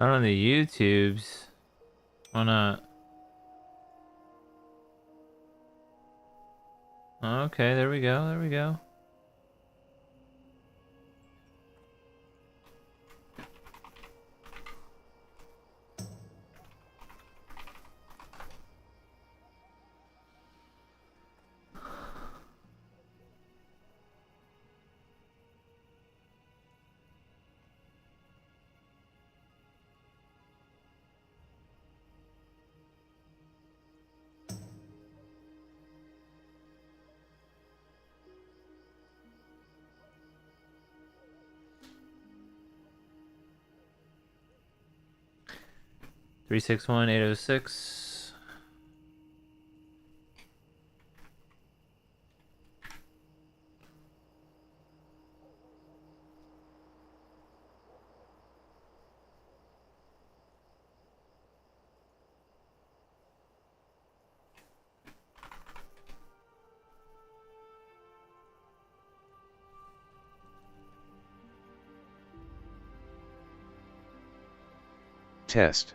Not on the YouTubes. Why not? Okay, there we go. There we go. Three 806. Test.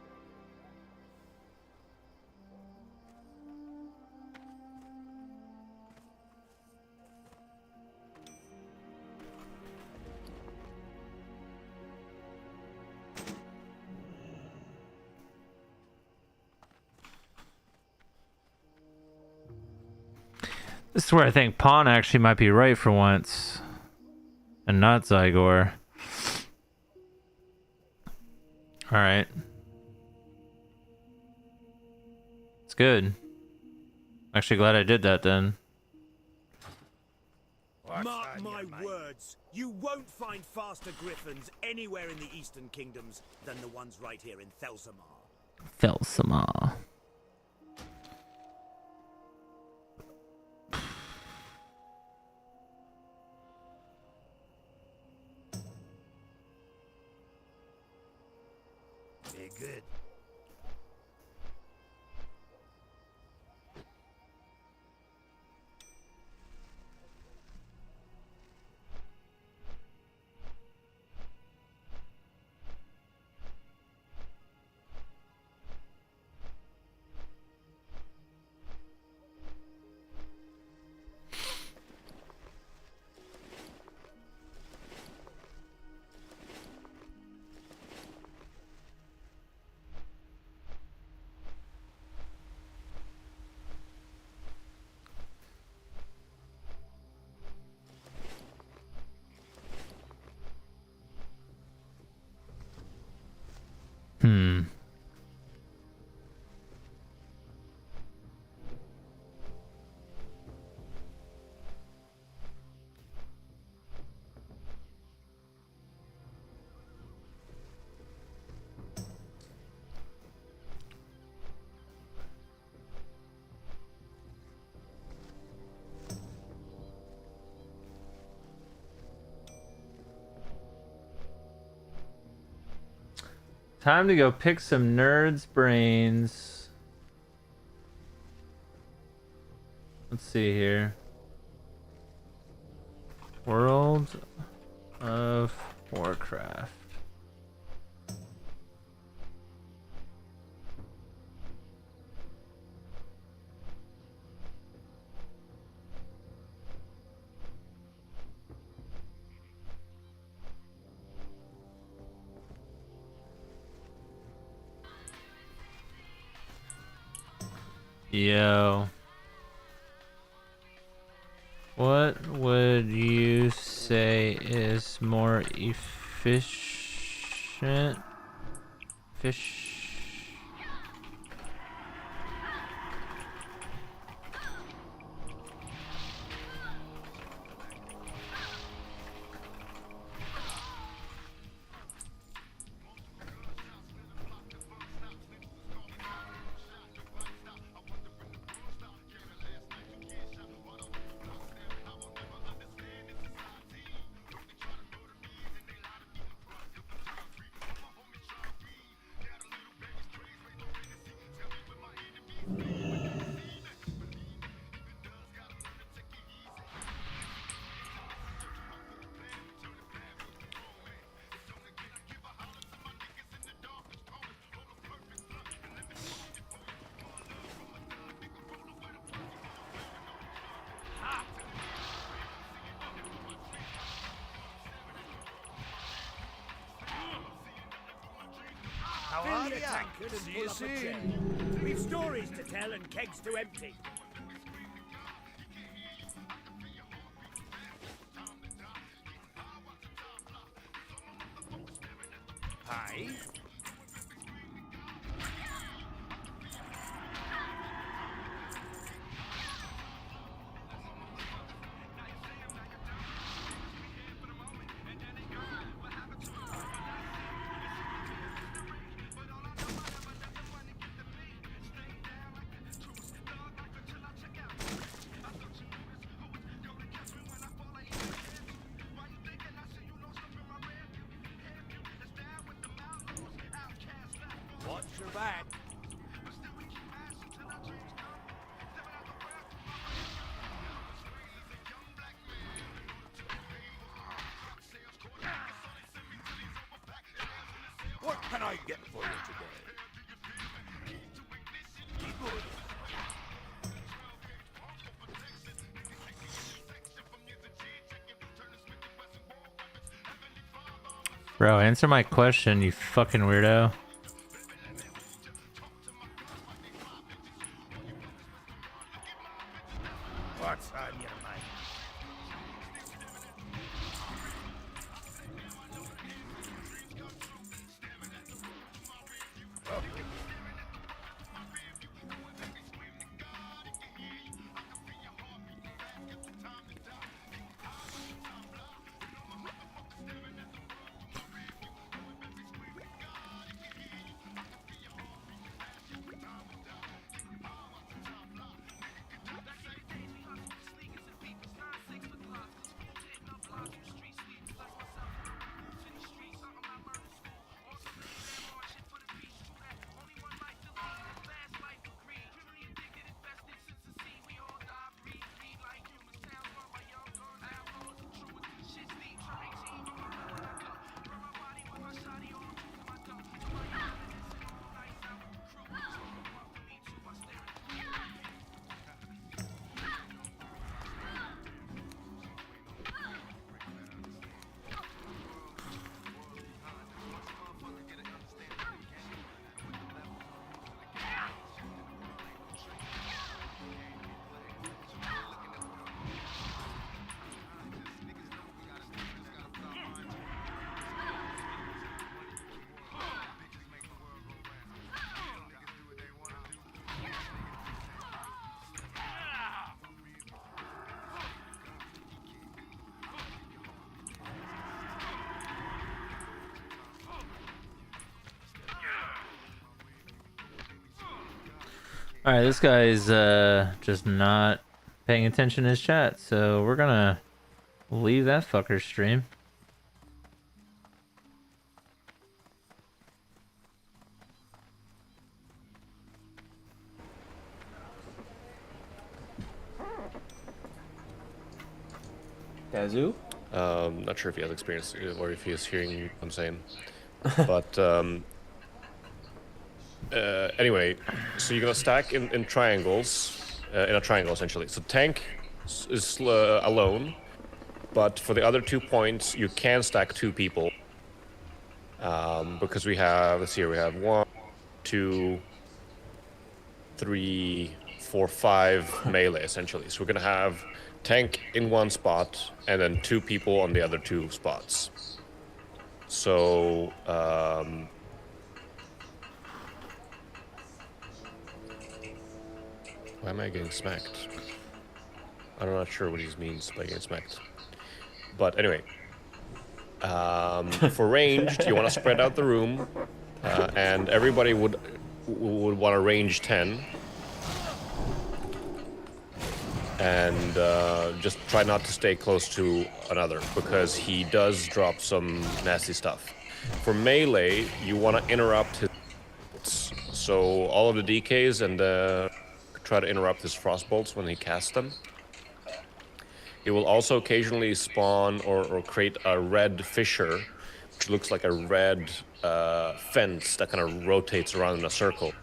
This is where I think Pawn actually might be right for once. And not Zygor. Alright. It's good. Actually glad I did that then. Mark my words, you won't find faster griffins anywhere in the Eastern Kingdoms than the ones right here in Thelsamar. Thelsamar. Very good. Time to go pick some nerds' brains. Let's see here. World of Warcraft. Yo. What would you say is more efficient? tankard and pull up a chair. We've stories to tell and kegs to empty. Hi. Watch your back. What can I get for you today? Be good. Bro, answer my question, you fucking weirdo. What's on your mind? Alright, this guy's just not paying attention to his chat, so we're gonna leave that fucker stream. Kazoo? Not sure if he has experience or if he is hearing what I'm saying. But anyway, so you're gonna stack in triangles, in a triangle essentially. So tank is alone, but for the other 2 points, you can stack 2 people. Because we have, let's see here, we have 1, 2, 3, 4, 5 melee essentially. So we're gonna have tank in one spot and then 2 people on the other 2 spots. So why am I getting smacked? I'm not sure what he means by getting smacked. But anyway, for ranged, you want to spread out the room, and everybody would want to range 10. And just try not to stay close to another, because he does drop some nasty stuff. For melee, you want to interrupt his... So all of the DKs and try to interrupt his frostbolts when he casts them. He will also occasionally spawn or create a red fissure, which looks like a red fence that kind of rotates around in a circle.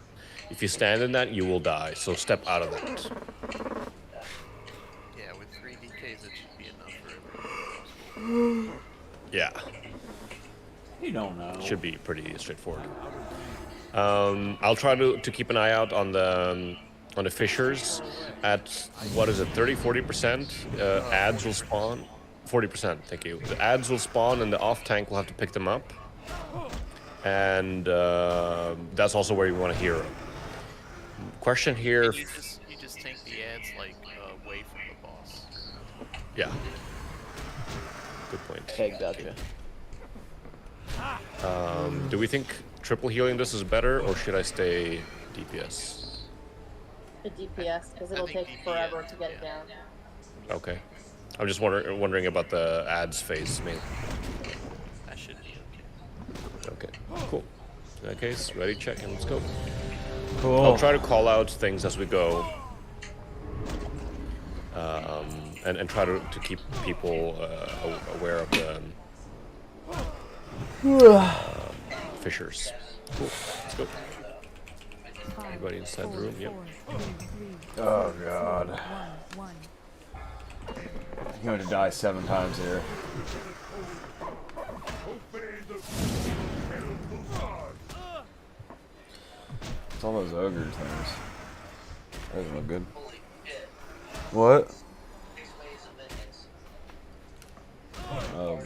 If you stand in that, you will die, so step out of that. Yeah, with 3 DKs it should be enough for everyone. Yeah, You don't know. should be pretty straightforward. I'll try to keep an eye out on the fissures. At what is it, 30-40%? Ads will spawn. 40%, thank you. The ads will spawn, and the off tank will have to pick them up. And that's also where you want to hero. Question here. You just tank the ads like away from the boss. Yeah. Good point. Okay, gotcha. Do we think triple healing this is better, or should I stay DPS? The DPS, because it'll think take DPS, forever to get it down. Okay. I'm just wondering about the ads phase, mainly. That should be okay. Okay, cool. In that case, ready, check, and let's go. Cool. I'll try to call out things as we go. And try to keep people aware of the fissures. Cool, let's go. Everybody inside the room, yep. Oh god. I'm going to die 7 times here. It's all those ogre things. That doesn't look good. What? Oh.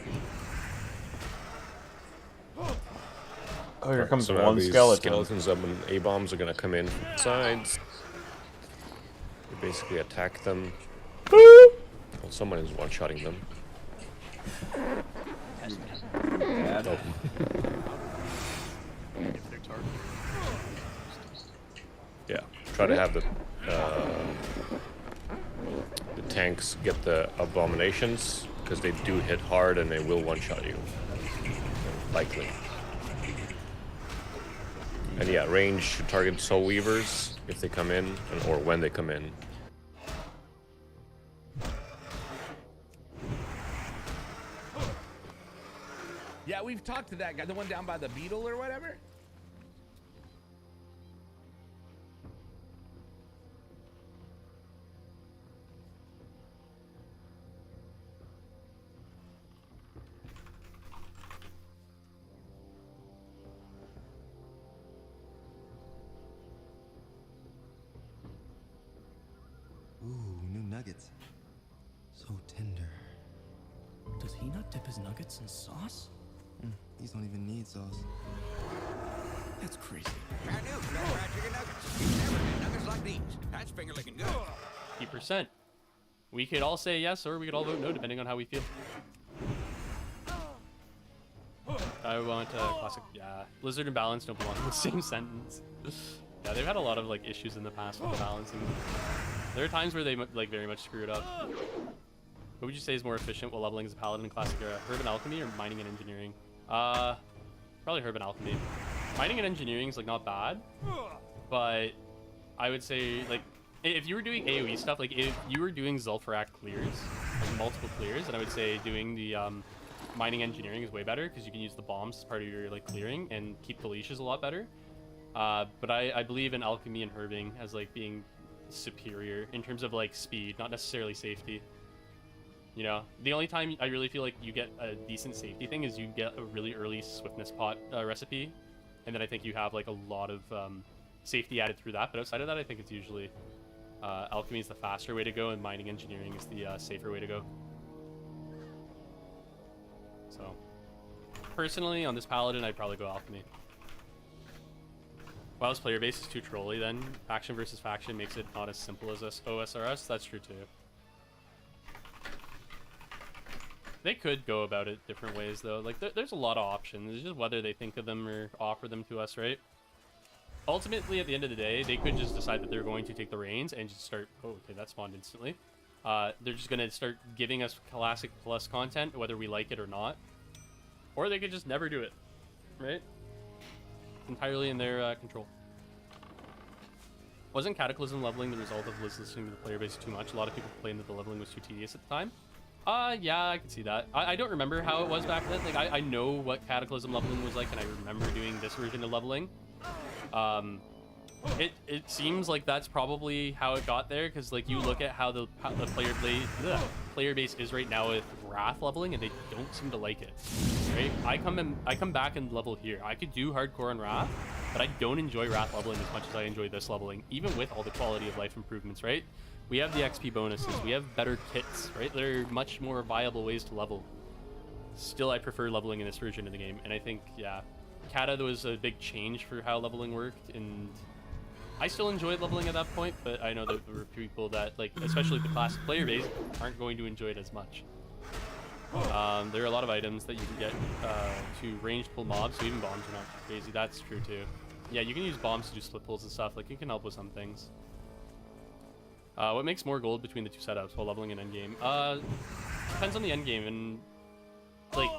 Oh, here comes So now one these skeleton. skeletons up and A-bombs are gonna come in from the sides. You basically attack them. Well, someone is one-shotting them. Bad. Oh. If they're targeted. Yeah, try to have the tanks get the abominations, because they do hit hard and they will one-shot you. Likely. And yeah, range should target soul weavers if they come in, or when they come in. Yeah, we've talked to that guy, the one down by the beetle or whatever. Ooh, new nuggets. So tender. Does he not dip his nuggets in sauce? These don't even need sauce. That's crazy. Brand new, fresh fried chicken nuggets. You've never had nuggets like these. That's finger licking good. 50%. We could all say yes, or we could all vote no, depending on how we feel. I want classic. Yeah, Blizzard and balance don't belong in the same sentence. Yeah, they've had a lot of like issues in the past with the balancing. There are times where they like very much screw it up. What would you say is more efficient while leveling as a paladin in classic era? Herb and alchemy or mining and engineering? Probably herb and alchemy. Mining and engineering is like not bad, but I would say like if you were doing AoE stuff, like if you were doing Zul'Farrak clears, like multiple clears, then I would say doing the mining engineering is way better because you can use the bombs as part of your like clearing and keep the leashes a lot better. But I believe in alchemy and herbing as like being superior in terms of like speed, not necessarily safety. You know, the only time I really feel like you get a decent safety thing is you get a really early swiftness pot recipe, and then I think you have like a lot of safety added through that. But outside of that, I think it's usually alchemy is the faster way to go, and mining engineering is the safer way to go. So, personally, on this paladin, I'd probably go alchemy. While his player base is too trolly, then faction versus faction makes it not as simple as OSRS. That's true too. They could go about it different ways, though. Like, there's a lot of options. It's just whether they think of them or offer them to us, right? Ultimately, at the end of the day, they could just decide that they're going to take the reins and just start... Oh, okay, that spawned instantly. They're just going to start giving us Classic Plus content, whether we like it or not. Or they could just never do it, right? It's entirely in their control. Wasn't Cataclysm leveling the result of listening to the player base too much? A lot of people complained that the leveling was too tedious at the time. Yeah, I can see that. I don't remember how it was back then. Like, I know what Cataclysm leveling was like, and I remember doing this version of leveling. It seems like that's probably how it got there, because like you look at how the player base is right now with Wrath leveling, and they don't seem to like it. Right? I come back and level here. I could do hardcore on Wrath, but I don't enjoy Wrath leveling as much as I enjoy this leveling, even with all the quality of life improvements, right? We have the XP bonuses, we have better kits, right? There are much more viable ways to level. Still, I prefer leveling in this version of the game, and I think, yeah, Kata was a big change for how leveling worked, and I still enjoyed leveling at that point, but I know that there were people that, like, especially the classic player base, aren't going to enjoy it as much. There are a lot of items that you can get to ranged pull mobs, so even bombs are not crazy. That's true too. Yeah, you can use bombs to do split pulls and stuff. Like, it can help with some things. What makes more gold between the two setups while leveling in endgame? Depends on the endgame, and like,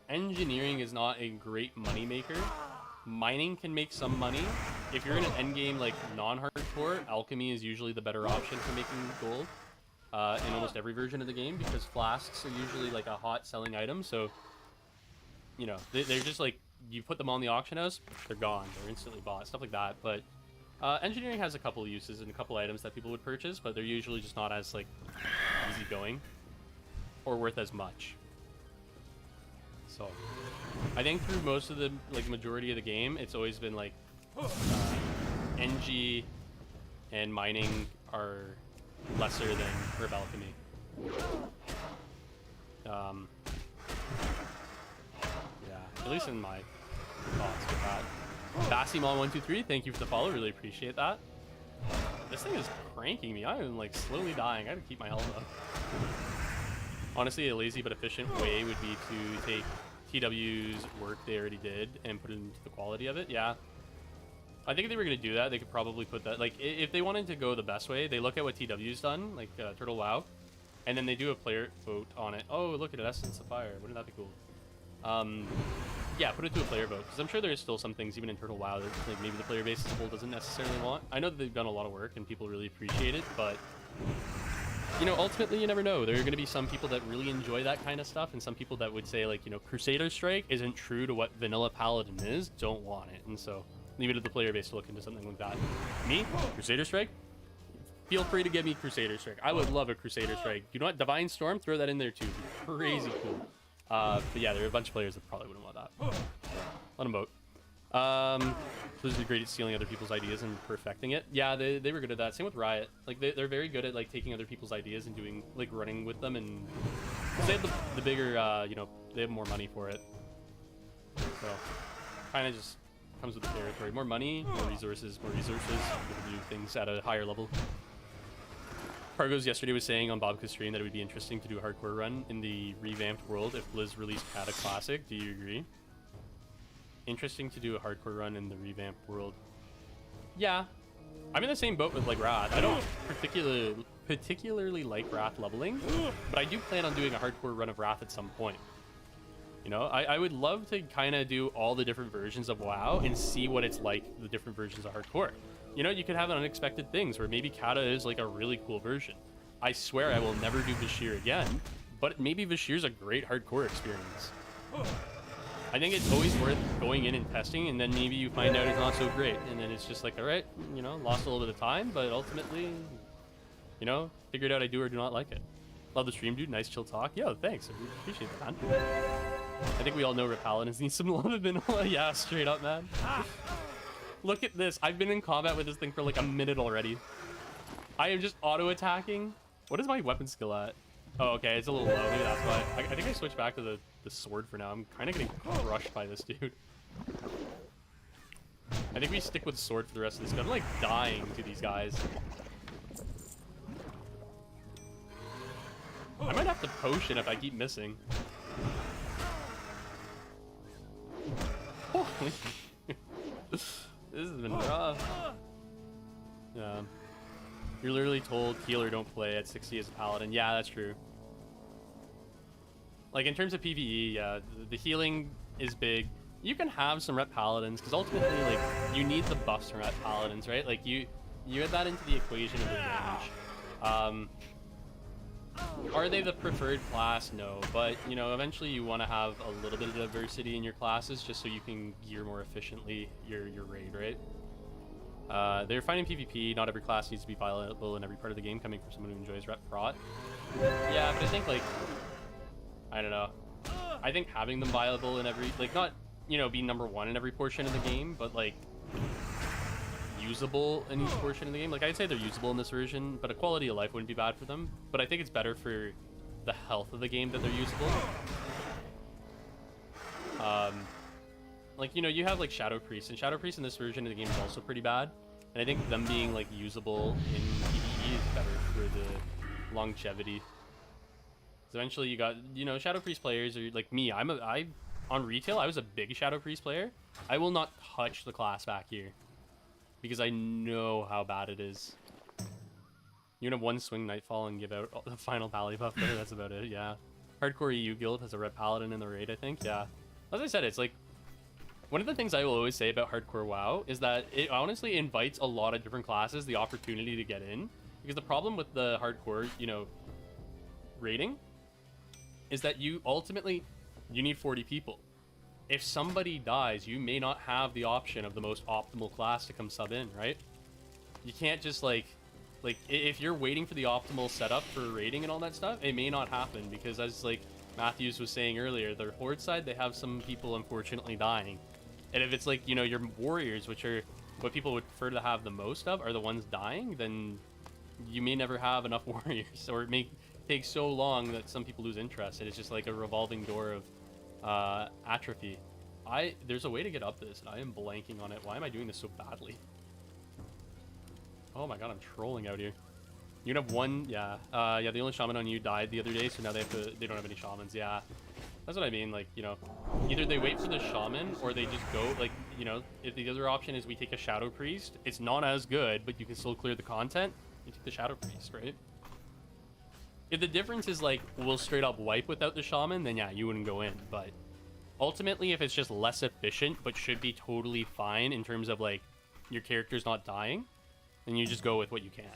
engineering is not a great money maker. Mining can make some money. If you're in an endgame like non-hardcore, alchemy is usually the better option for making gold. In almost every version of the game, because flasks are usually like a hot selling item, so you know they're just like, you put them on the auction house, they're gone, they're instantly bought, stuff like that. But engineering has a couple uses and a couple items that people would purchase, but they're usually just not as like easy going or worth as much. So I think through most of the like majority of the game, it's always been like NG and mining are lesser than herb alchemy. Yeah, at least in my thoughts with that. Bassimon123, thank you for the follow, really appreciate that. This thing is pranking me. I am like slowly dying. I gotta keep my health up. Honestly, a lazy but efficient way would be to take TW's work they already did and put it into the quality of it. Yeah, I think if they were going to do that, they could probably put that, like, if they wanted to go the best way, they look at what TW's done, like Turtle WoW, and then they do a player vote on it. Oh, look at it, Essence of Fire. Wouldn't that be cool? Yeah, put it to a player vote, because I'm sure there's still some things, even in Turtle WoW, that like, maybe the player base as a whole doesn't necessarily want. I know that they've done a lot of work, and people really appreciate it, but, you know, ultimately, you never know. There are going to be some people that really enjoy that kind of stuff, and some people that would say, like, you know, Crusader Strike isn't true to what vanilla Paladin is, don't want it, and so leave it to the player base to look into something like that. Me? Crusader Strike? Feel free to give me Crusader Strike. I would love a Crusader Strike. You know what? Divine Storm? Throw that in there too. Crazy cool. But yeah, there are a bunch of players that probably wouldn't want that. Let them vote. Blizzard is great at stealing other people's ideas and perfecting it. Yeah, they were good at that. Same with Riot. Like, they're very good at, like, taking other people's ideas and doing, like, running with them, and cause they have the bigger, you know, they have more money for it. So, kind of just comes with the territory. More money, more resources, you can do things at a higher level. Cargos yesterday was saying on Bobka's stream that it would be interesting to do a hardcore run in the revamped world if Blizz released Kata Classic. Do you agree? Interesting to do a hardcore run in the revamped world. Yeah. I'm in the same boat with, like, Wrath. I don't particularly like Wrath leveling, but I do plan on doing a hardcore run of Wrath at some point. You know, I would love to kind of do all the different versions of WoW and see what it's like, the different versions of hardcore. You know, you could have unexpected things where maybe Kata is like a really cool version. I swear I will never do Vashir again, but maybe Vashir's a great hardcore experience. I think it's always worth going in and testing, and then maybe you find out it's not so great, and then it's just like, all right, you know, lost a little bit of time, but ultimately, you know, figured out I do or do not like it. Love the stream, dude. Nice chill talk. Yo, thanks. I really appreciate that, man. I think we all know Rip Paladins need some love and vanilla. Yeah, straight up, man. Look at this. I've been in combat with this thing for like a minute already. I am just auto-attacking. What is my weapon skill at? Oh, okay. It's a little low. Maybe that's why. I think I switched back to the sword for now. I'm kind of getting crushed by this dude. I think we stick with sword for the rest of this. I'm like dying to these guys. I might have to potion if I keep missing. Holy. This has been rough. Yeah. You're literally told healer don't play at 60 as a paladin. Yeah, that's true. Like, in terms of PvE, yeah, the healing is big. You can have some rep paladins, because ultimately, like, you need the buffs from rep paladins, right? Like, you add that into the equation of the range. Are they the preferred class? No, but, you know, eventually you want to have a little bit of diversity in your classes just so you can gear more efficiently your raid, right? They're finding PvP. Not every class needs to be viable in every part of the game, coming from someone who enjoys rep prot. Yeah, but I think, like, I don't know. I think having them viable in every, like, not you know, be number 1 in every portion of the game, but like usable in each portion of the game. Like I'd say they're usable in this version, but a quality of life wouldn't be bad for them. But I think it's better for the health of the game that they're usable. Like, you know, you have like Shadow Priest, and Shadow Priest in this version of the game is also pretty bad. And I think them being like usable in PvE is better for the longevity. So eventually you got, you know, Shadow Priest players are like me. On retail, I was a big Shadow Priest player. I will not touch the class back here because I know how bad it is. You can have one swing Nightfall and give out the final pally buff there. That's about it, yeah. Hardcore EU guild has a red paladin in the raid, I think, yeah. As I said, it's like, one of the things I will always say about hardcore WoW is that it honestly invites a lot of different classes the opportunity to get in. Because the problem with the hardcore, you know, raiding is that you need 40 people. If somebody dies, you may not have the option of the most optimal class to come sub in, right? You can't just like if you're waiting for the optimal setup for raiding and all that stuff, it may not happen because, as like Matthews was saying earlier, the horde side, they have some people unfortunately dying. And if it's like, you know, your warriors, which are what people would prefer to have the most of, are the ones dying, then you may never have enough warriors, or it may take so long that some people lose interest. And it's just like a revolving door of atrophy. There's a way to get up this, and I am blanking on it. Why am I doing this so badly? Oh my god, I'm trolling out here. You can have one, yeah. Yeah, the only shaman on you died the other day, so now they don't have any shamans, yeah. That's what I mean, like, you know, either they wait for the shaman, or they just go, like, you know, if the other option is we take a Shadow Priest, it's not as good, but you can still clear the content, you take the Shadow Priest, right? If the difference is, like, we'll straight up wipe without the shaman, then yeah, you wouldn't go in, but ultimately, if it's just less efficient, but should be totally fine in terms of, like, your character's not dying, then you just go with what you can.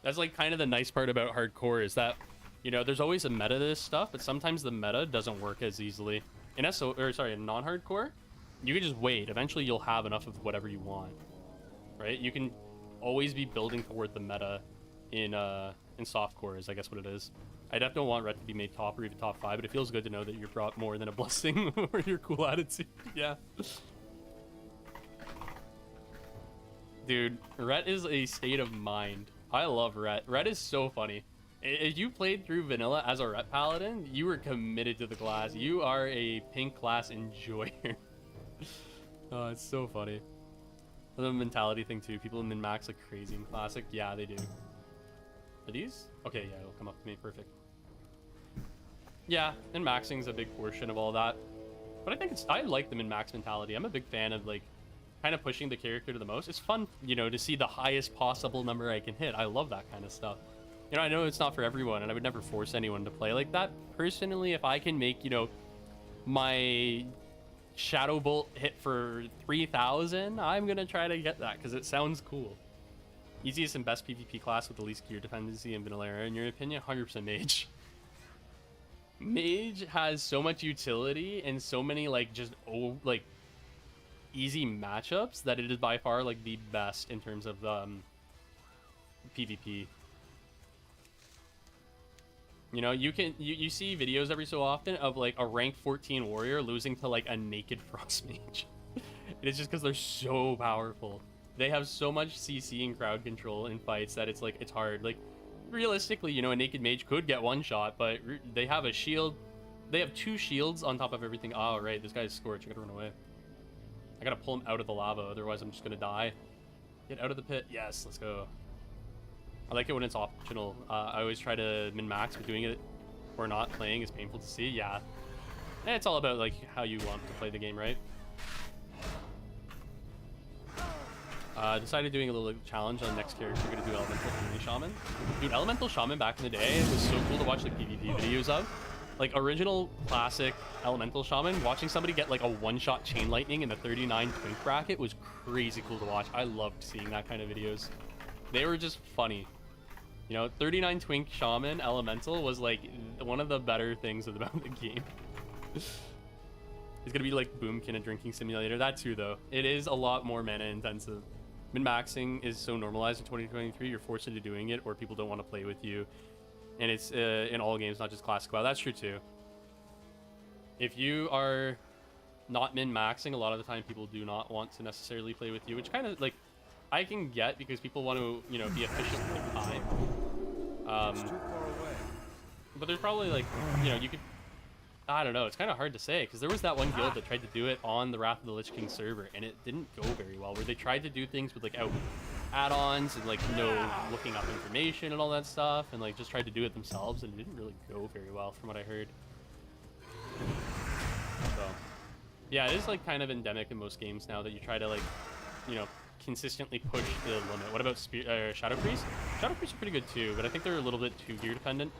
That's like kind of the nice part about hardcore is that, you know, there's always a meta to this stuff, but sometimes the meta doesn't work as easily. In in non-hardcore, you can just wait. Eventually you'll have enough of whatever you want, right? You can always be building toward the meta in softcore is I guess what it is. I definitely don't want Ret to be made top or even top 5, but it feels good to know that you're brought more than a blessing or your cool attitude. Yeah. Dude, Ret is a state of mind. I love Ret. Ret is so funny. If you played through vanilla as a Ret paladin, you were committed to the class. You are a pink class enjoyer. Oh, it's so funny. The mentality thing too. People in min-max look crazy in classic. Yeah, they do. Are these? Okay, yeah, it'll come up to me. Perfect. Yeah, and maxing's a big portion of all that. But I think I like the min-max mentality. I'm a big fan of like kind of pushing the character to the most. It's fun, you know, to see the highest possible number I can hit. I love that kind of stuff. You know, I know it's not for everyone, and I would never force anyone to play like that. Personally, if I can make, you know, my Shadow Bolt hit for 3,000, I'm going to try to get that, because it sounds cool. Easiest and best PvP class with the least gear dependency in vanilla era, in your opinion? 100% Mage. Mage has so much utility and so many, like, just, like, easy matchups that it is by far like the best in terms of PvP. You know, you see videos every so often of like a rank 14 warrior losing to like a naked frost mage. It's just because they're so powerful. They have so much CC and crowd control in fights that it's like it's hard. Like realistically, you know, a naked mage could get one shot, but they have a shield. They have 2 shields on top of everything. Oh right, this guy's Scorch. I gotta run away. I gotta pull him out of the lava, otherwise I'm just gonna die. Get out of the pit. Yes, let's go. I like it when it's optional. I always try to min-max, but doing it or not playing is painful to see. Yeah. And it's all about like how you want to play the game, right? Decided doing a little challenge on the next character. We're gonna do Elemental Community Shaman. Dude, Elemental Shaman back in the day, it was so cool to watch like PvP videos of. Like original classic Elemental Shaman, watching somebody get like a one-shot chain lightning in the 39 twink bracket was crazy cool to watch. I loved seeing that kind of videos. They were just funny. You know, 39 twink Shaman Elemental was like one of the better things about the game. It's gonna be like Boomkin and Drinking Simulator. That too though. It is a lot more mana intensive. Min-maxing is so normalized in 2023, you're forced into doing it or people don't want to play with you. And it's in all games, not just classic WoW. That's true too. If you are not min-maxing, a lot of the time people do not want to necessarily play with you, which kind of, like, I can get because people want to, you know, be efficient with their time. But there's probably, like, you know, you could, I don't know, it's kind of hard to say, because there was that one guild that tried to do it on the Wrath of the Lich King server, and it didn't go very well, where they tried to do things with, like, add-ons and, like, no looking up information and all that stuff, and, like, just tried to do it themselves, and it didn't really go very well from what I heard. So, yeah, it is, like, kind of endemic in most games now that you try to, like, you know, consistently push the limit. What about Shadow Priest? Shadow Priests are pretty good too, but I think they're a little bit too gear dependent.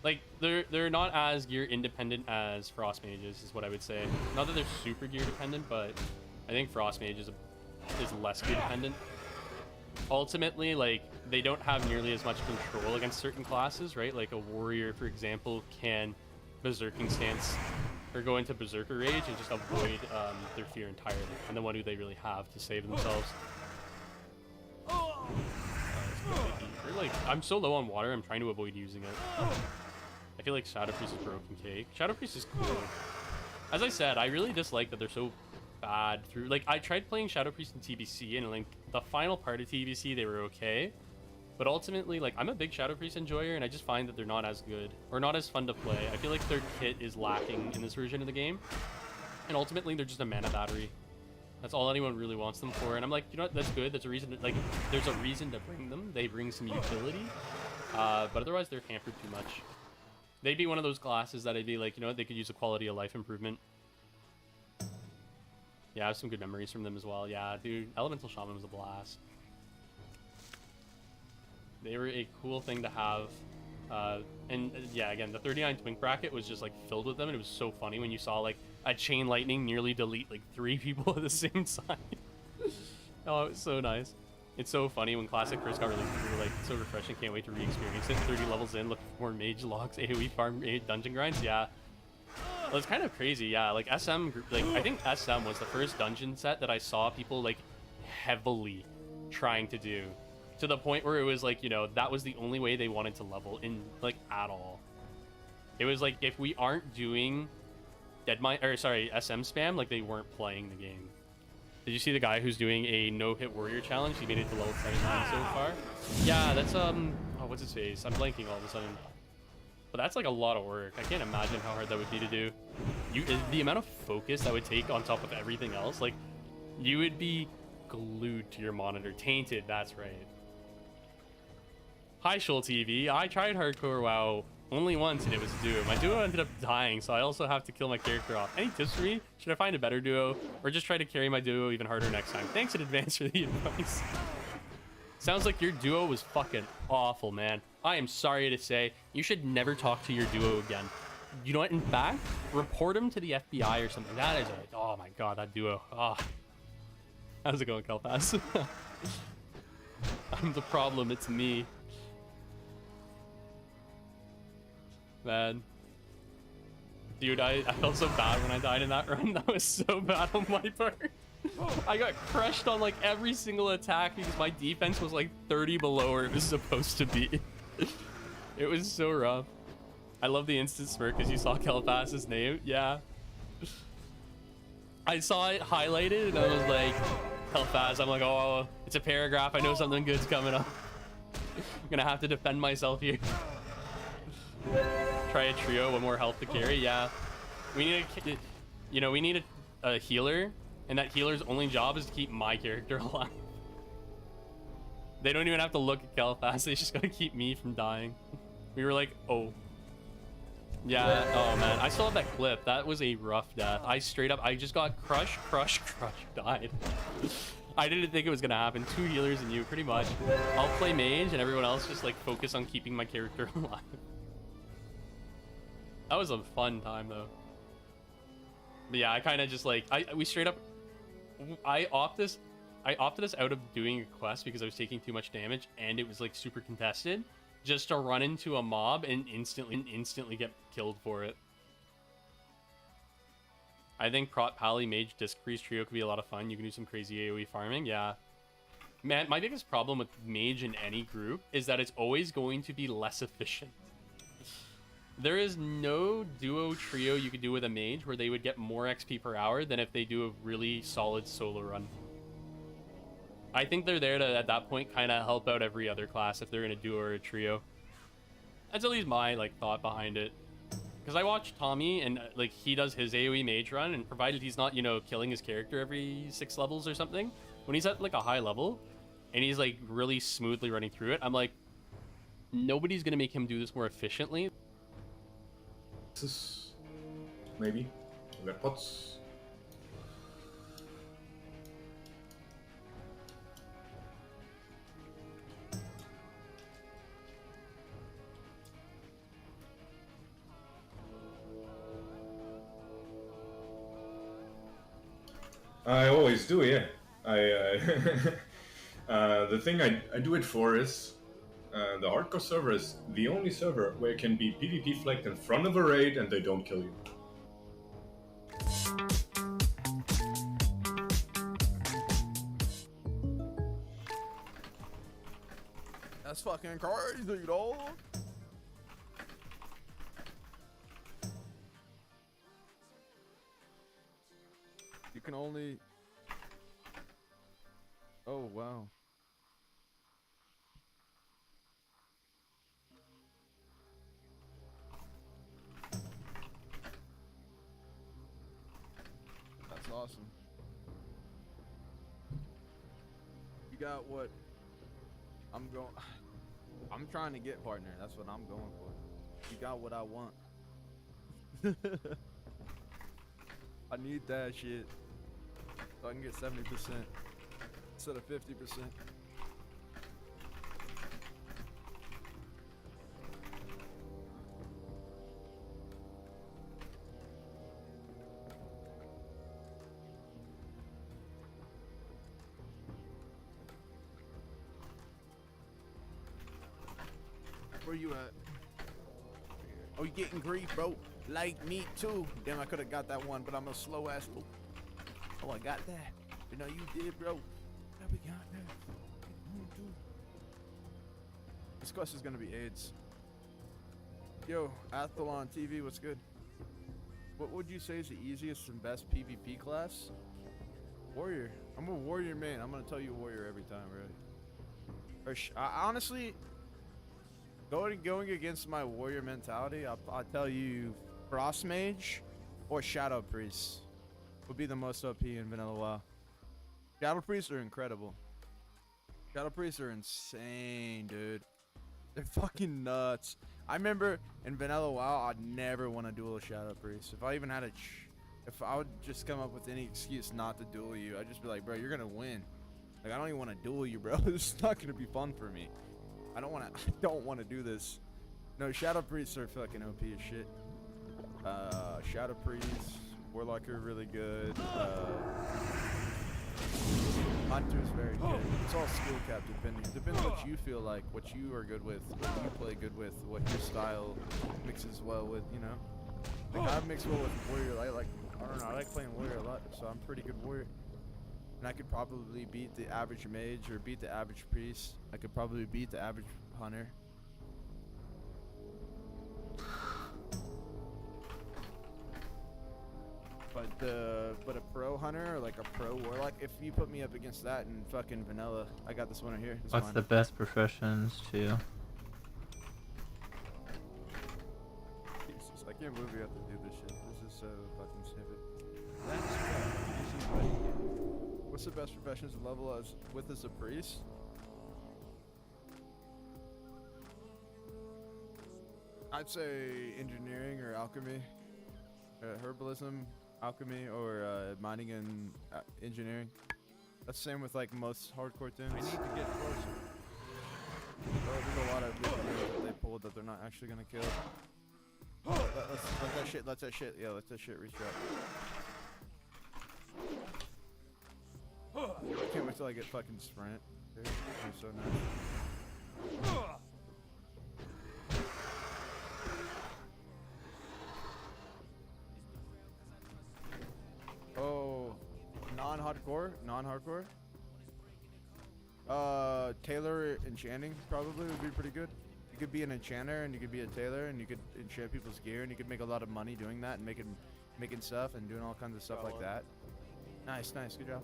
Like, they're not as gear independent as Frost Mages, is what I would say. Not that they're super gear dependent, but I think Frost Mage is less gear dependent. Ultimately, like, they don't have nearly as much control against certain classes, right? Like a warrior, for example, can berserking stance or go into berserker rage and just avoid their fear entirely, and the one who they really have to save themselves. Like, I'm so low on water, I'm trying to avoid using it. I feel like Shadow Priest is broken cake. Shadow Priest is cool. As I said, I really dislike that they're so bad through. Like, I tried playing Shadow Priest in TBC, and like the final part of TBC, they were okay. But ultimately, like, I'm a big Shadow Priest enjoyer, and I just find that they're not as good or not as fun to play. I feel like their kit is lacking in this version of the game, and ultimately they're just a mana battery. That's all anyone really wants them for, and I'm like, you know what? That's good. That's a reason. Like, there's a reason to bring them. They bring some utility, but otherwise they're hampered too much. They'd be one of those classes that I'd be like, you know what? They could use a quality of life improvement. Yeah, I have some good memories from them as well. Yeah, dude, Elemental Shaman was a blast. They were a cool thing to have. And yeah, again, the 39 Twink bracket was just like filled with them, and it was so funny when you saw like a Chain Lightning nearly delete like 3 people at the same time. Oh, it was so nice. It's so funny when Classic first got released, we were like, so refreshing, can't wait to re-experience it. 30 levels in, looking for more mage logs, AoE farm, dungeon grinds, yeah. Well, it's kind of crazy, yeah. Like SM, like I think SM was the first dungeon set that I saw people like heavily trying to do, to the point where it was like, you know, that was the only way they wanted to level in like at all. It was like, if we aren't doing SM spam, like they weren't playing the game. Did you see the guy who's doing a no-hit warrior challenge? He made it to level 79 so far. Yeah, that's oh, what's his face? I'm blanking all of a sudden. But that's like a lot of work. I can't imagine how hard that would be to do. The amount of focus that would take on top of everything else, like you would be glued to your monitor. Tainted, that's right. Hi, Shul TV. I tried hardcore WoW only once and it was a duo. My duo ended up dying, so I also have to kill my character off. Any tips for me? Should I find a better duo or just try to carry my duo even harder next time? Thanks in advance for the advice. Sounds like your duo was fucking awful, man. I am sorry to say, you should never talk to your duo again. You know what? In fact, report him to the FBI or something. That is a, oh my god, that duo. Oh. How's it going, Kelpass? I'm the problem, it's me. Man. Dude, I felt so bad when I died in that run. That was so bad on my part. I got crushed on like every single attack because my defense was like 30 below where it was supposed to be. It was so rough. I love the instant smirk because you saw Kelpass's name. Yeah. I saw it highlighted and I was like, Kelpass. I'm like, oh, it's a paragraph. I know something good's coming up. I'm gonna have to defend myself here. Try a trio, one more health to carry. Yeah, we need a, you know, we need a healer, and that healer's only job is to keep my character alive. They don't even have to look at Kelpass, they just gotta keep me from dying. We were like, oh yeah, oh man, I still have that clip. That was a rough death. I straight up, I just got crushed, died. I didn't think it was gonna happen. 2 healers and you, pretty much. I'll play mage and everyone else just like focus on keeping my character alive. That was a fun time though. But yeah, I kind of just like, we straight up, I opted us out of doing a quest because I was taking too much damage and it was like super contested, just to run into a mob and instantly get killed for it. I think Prot Pally Mage Disc Priest trio could be a lot of fun. You can do some crazy AoE farming. Yeah. Man, my biggest problem with Mage in any group is that it's always going to be less efficient. There is no duo trio you could do with a mage where they would get more XP per hour than if they do a really solid solo run. I think they're there to, at that point, kind of help out every other class if they're in a duo or a trio. That's at least my like thought behind it. Because I watch Tommy and like he does his AoE mage run, and provided he's not, you know, killing his character every 6 levels or something, when he's at like a high level and he's like really smoothly running through it, I'm like, nobody's gonna make him do this more efficiently. This is maybe we got pots. I always do, yeah. The thing I do it for is the hardcore server is the only server where it can be PvP flagged in front of a raid and they don't kill you. That's fucking crazy, dog. You can only... Oh, wow. That's awesome. You got what I'm going... I'm trying to get, partner. That's what I'm going for. You got what I want. I need that shit so I can get 70% instead of 50%. Where you at? Oh, you getting grief, bro? Like me too. Damn, I could have got that one, but I'm a slow ass. Oh, I got that. You know you did, bro. Yeah, we got that. This question's gonna be AIDS. Yo, Athlon TV, what's good? What would you say is the easiest and best PvP class? Warrior. I'm a warrior man. I'm gonna tell you warrior every time, really. Honestly, going against my warrior mentality, I'll tell you Frost Mage or Shadow Priest would be the most OP in Vanilla WoW. Shadow Priests are incredible. Shadow Priests are insane, dude. They're fucking nuts. I remember in Vanilla WoW, I'd never want to duel a Shadow Priest. If I even had if I would just come up with any excuse not to duel you, I'd just be like, bro, you're gonna win. Like, I don't even want to duel you, bro. This is not gonna be fun for me. I don't want to do this. No, Shadow Priests are fucking OP as shit. Shadow Priests, Warlock are really good. Hunter's very good. It's all skill cap depends what you feel like, what you are good with, what you play good with, what your style mixes well with, you know. Like, I mix well with warrior. I don't know, I like playing warrior a lot, so I'm pretty good warrior. And I could probably beat the average mage or beat the average priest. I could probably beat the average hunter. But a pro hunter or like a pro warlock, if you put me up against that in fucking vanilla, I got this one right here. What's the best professions too? Jesus, I can't believe we have to do this shit. This is so fucking stupid. That's right. What's the best professions to level as with as a priest? I'd say engineering or alchemy, herbalism, alchemy, or mining and engineering. That's the same with like most hardcore things. I need to get closer. There's a lot of that they pulled that they're not actually gonna kill. Let that shit. Yeah, let that shit reach out. I can't wait till I get fucking sprint. Dude, I'm so nice. Oh, non-hardcore. Taylor enchanting probably would be pretty good. You could be an enchanter and you could be a tailor and you could enchant people's gear and you could make a lot of money doing that and making stuff and doing all kinds of stuff like that. Nice, good job.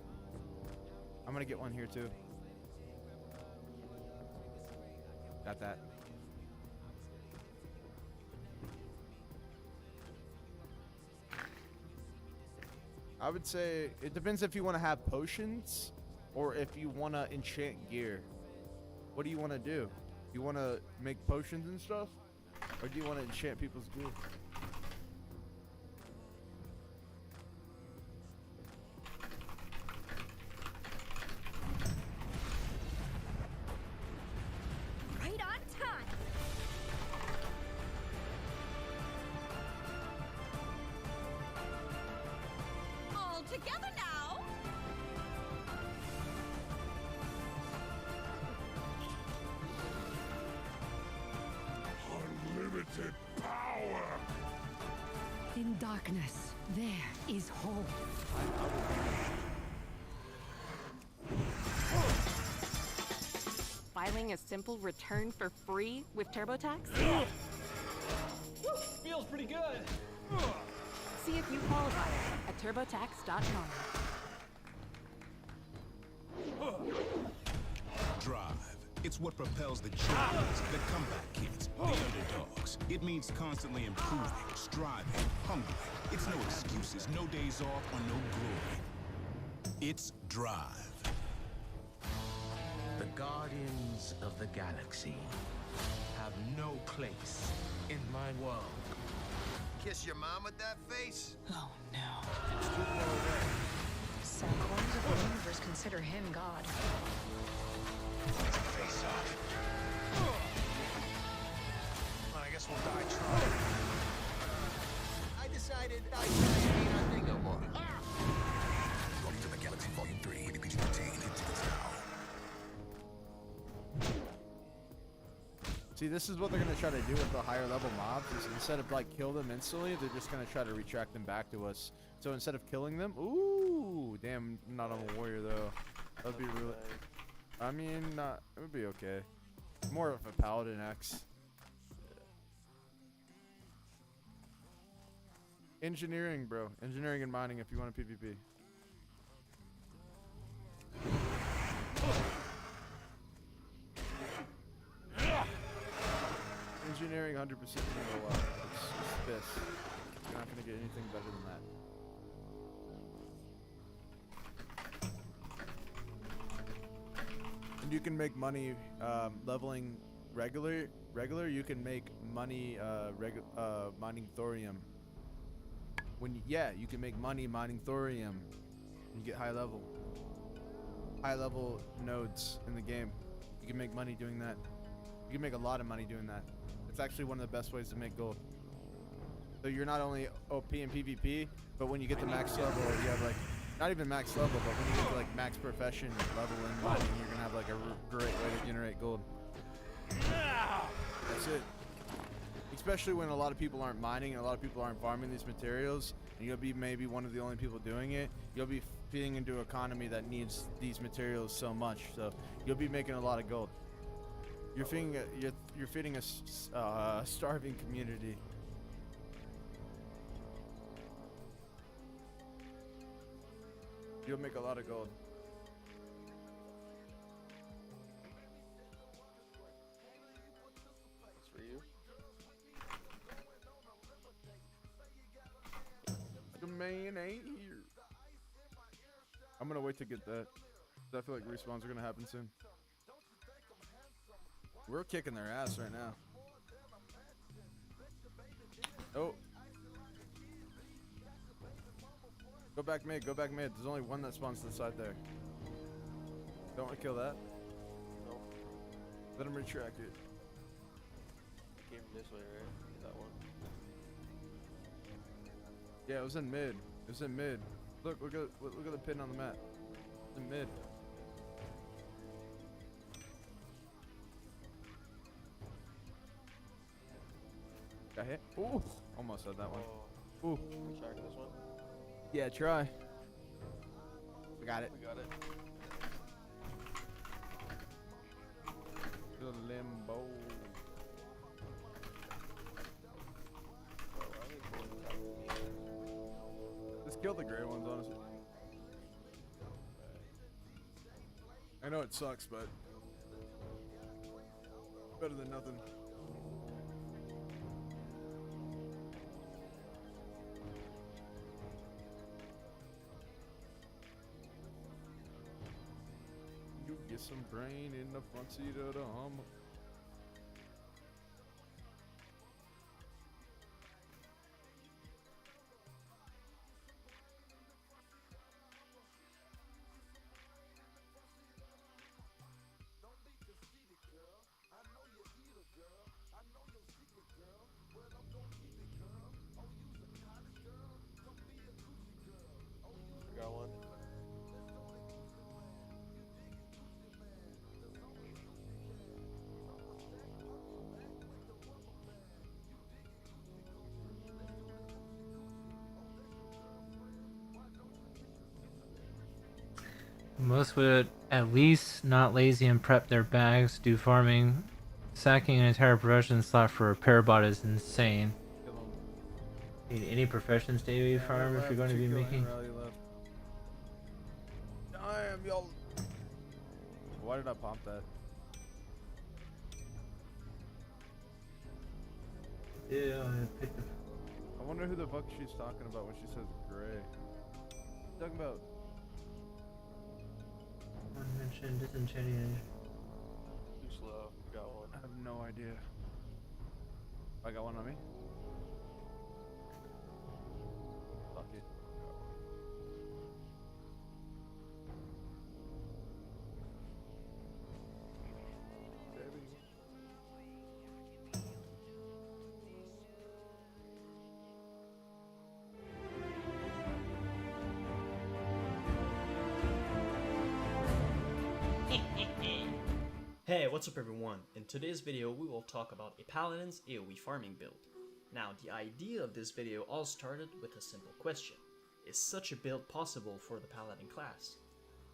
I'm gonna get one here too. Got that. I would say it depends if you want to have potions or if you want to enchant gear. What do you want to do? You want to make potions and stuff? Or do you want to enchant people's gear? Right on time. All together now. Unlimited power! In darkness, there is hope. Filing a simple return for free with TurboTax? Feels pretty good. See if you qualify at turbotax.com. Drive. It's what propels the champions, the comeback kids, the underdogs. It means constantly improving, striving, hungry. It's no excuses, no days off, or no glory. It's drive. The Guardians of the Galaxy have no place in my world. Kiss your mom with that face? Oh no. It's too far away. Some corners of the universe consider him God. Face off. Well, I guess we'll die trying. I decided I ain't our thing no more. Welcome to the Galaxy Volume 3, PG-13, hit tickets now. See, this is what they're going to try to do with the higher level mobs. Is instead of like kill them instantly, they're just going to try to retract them back to us. So instead of killing them, ooh, damn, not on a warrior though. That'd be really. I mean, it would be okay. More of a paladin X. Engineering, bro. Engineering and mining if you want a PvP. Engineering 100% is gonna go up. It's this. You're not gonna get anything better than that. And you can make money leveling regular. You can make money mining thorium. You can make money mining thorium. You get high level nodes in the game. You can make money doing that. You can make a lot of money doing that. It's actually one of the best ways to make gold. So you're not only OP in PvP, but when you get to max level, you have like, not even max level, but when you get to like max profession level in mining, you're gonna have like a great way to generate gold. That's it. Especially when a lot of people aren't mining and a lot of people aren't farming these materials, and you'll be maybe one of the only people doing it. You'll be feeding into an economy that needs these materials so much, so you'll be making a lot of gold. You're feeding a starving community. You'll make a lot of gold. It's for you. The man ain't here. I'm gonna wait to get that. I feel like respawns are gonna happen soon. We're kicking their ass right now. Oh. Go back mid, go back mid. There's only one that spawns to the side there. Don't want to kill that. Nope. Let him retract it. Came from this way, right? That one. Yeah, it was in mid. It was in mid. Look at the pin on the map. It's in mid. Got hit. Ooh, almost had that one. Ooh. Retract this one. Yeah, try. We got it. We got it. The limbo. Just kill the gray ones, honestly. I know it sucks, but better than nothing. You get some brain in the front seat of the Hummer. I got one. Most would at least not lazy and prep their bags, do farming. Sacking an entire production slot for a repair bot is insane. Need any professions to AoE farm if you're going to be making. Damn, y'all. Why did I pump that? Yeah, I picked the... I wonder who the fuck she's talking about when she says gray. Talking about Unmentioned disenchanting. Too slow. Got one. I have no idea. I got one on me. Fuck it. Hey, what's up everyone? In today's video we will talk about a paladin's AoE farming build. Now the idea of this video all started with a simple question. Is such a build possible for the paladin class?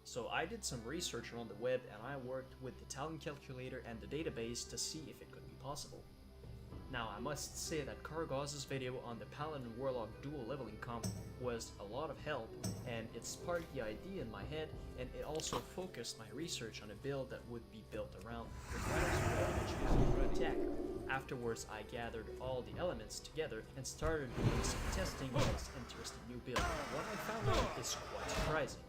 So I did some research around the web and I worked with the talent calculator and the database to see if it could be possible. Now I must say that Kargoz's video on the Paladin Warlock dual leveling comp was a lot of help, and it sparked the idea in my head, and it also focused my research on a build that would be built around the damage attack. Afterwards I gathered all the elements together and started doing some testing on this interesting new build. What I found out is quite surprising.